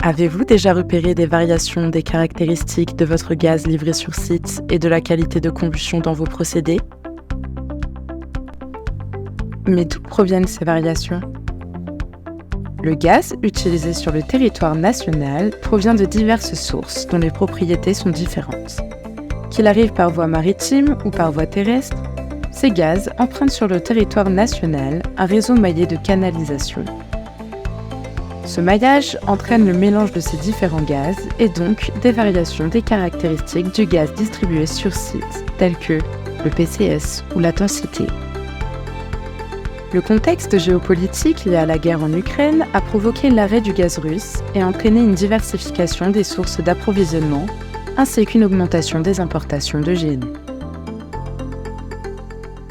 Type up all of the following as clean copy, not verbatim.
Avez-vous déjà repéré des variations des caractéristiques de votre gaz livré sur site et de la qualité de combustion dans vos procédés? Mais d'où proviennent ces variations? Le gaz utilisé sur le territoire national provient de diverses sources dont les propriétés sont différentes. Qu'il arrive par voie maritime ou par voie terrestre, ces gaz empruntent sur le territoire national un réseau maillé de canalisation. Ce maillage entraîne le mélange de ces différents gaz et donc des variations des caractéristiques du gaz distribué sur site, telles que le PCS ou la densité. Le contexte géopolitique lié à la guerre en Ukraine a provoqué l'arrêt du gaz russe et entraîné une diversification des sources d'approvisionnement, ainsi qu'une augmentation des importations de GNL.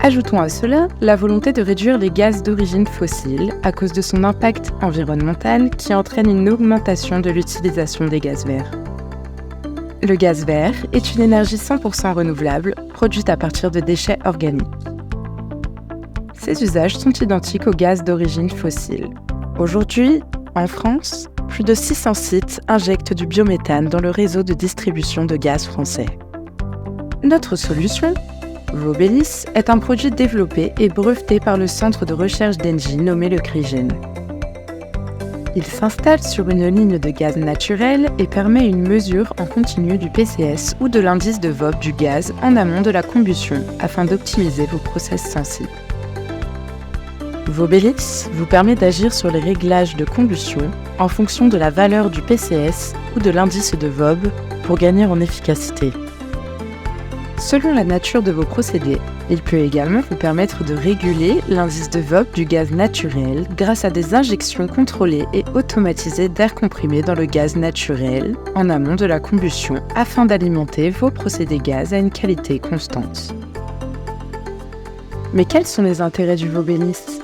Ajoutons à cela la volonté de réduire les gaz d'origine fossile à cause de son impact environnemental qui entraîne une augmentation de l'utilisation des gaz verts. Le gaz vert est une énergie 100% renouvelable produite à partir de déchets organiques. Ces usages sont identiques aux gaz d'origine fossile. Aujourd'hui, en France, plus de 600 sites injectent du biométhane dans le réseau de distribution de gaz français. Notre solution, Vobelis, est un produit développé et breveté par le centre de recherche d'Engie nommé le CRIGEN. Il s'installe sur une ligne de gaz naturel et permet une mesure en continu du PCS ou de l'indice de VOB du gaz en amont de la combustion afin d'optimiser vos process sensibles. Vobelis vous permet d'agir sur les réglages de combustion en fonction de la valeur du PCS ou de l'indice de VOB pour gagner en efficacité. Selon la nature de vos procédés, il peut également vous permettre de réguler l'indice de VOB du gaz naturel grâce à des injections contrôlées et automatisées d'air comprimé dans le gaz naturel en amont de la combustion afin d'alimenter vos procédés gaz à une qualité constante. Mais quels sont les intérêts du Vobelis ?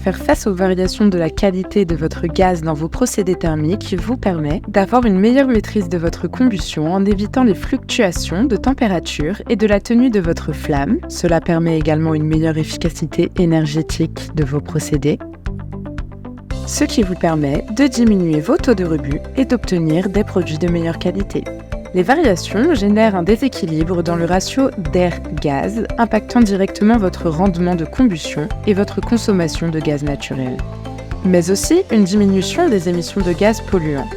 Faire face aux variations de la qualité de votre gaz dans vos procédés thermiques vous permet d'avoir une meilleure maîtrise de votre combustion en évitant les fluctuations de température et de la tenue de votre flamme. Cela permet également une meilleure efficacité énergétique de vos procédés, ce qui vous permet de diminuer vos taux de rebut et d'obtenir des produits de meilleure qualité. Les variations génèrent un déséquilibre dans le ratio d'air-gaz, impactant directement votre rendement de combustion et votre consommation de gaz naturel, mais aussi une diminution des émissions de gaz polluants.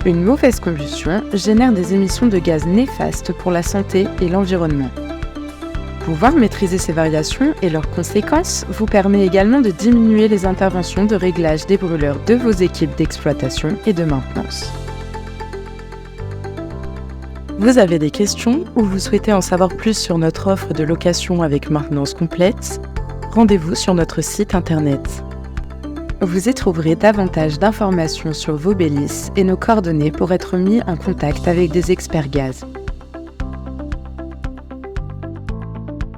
Une mauvaise combustion génère des émissions de gaz néfastes pour la santé et l'environnement. Pouvoir maîtriser ces variations et leurs conséquences vous permet également de diminuer les interventions de réglage des brûleurs de vos équipes d'exploitation et de maintenance. Vous avez des questions ou vous souhaitez en savoir plus sur notre offre de location avec maintenance complète? Rendez-vous sur notre site internet. Vous y trouverez davantage d'informations sur Vobelis et nos coordonnées pour être mis en contact avec des experts gaz.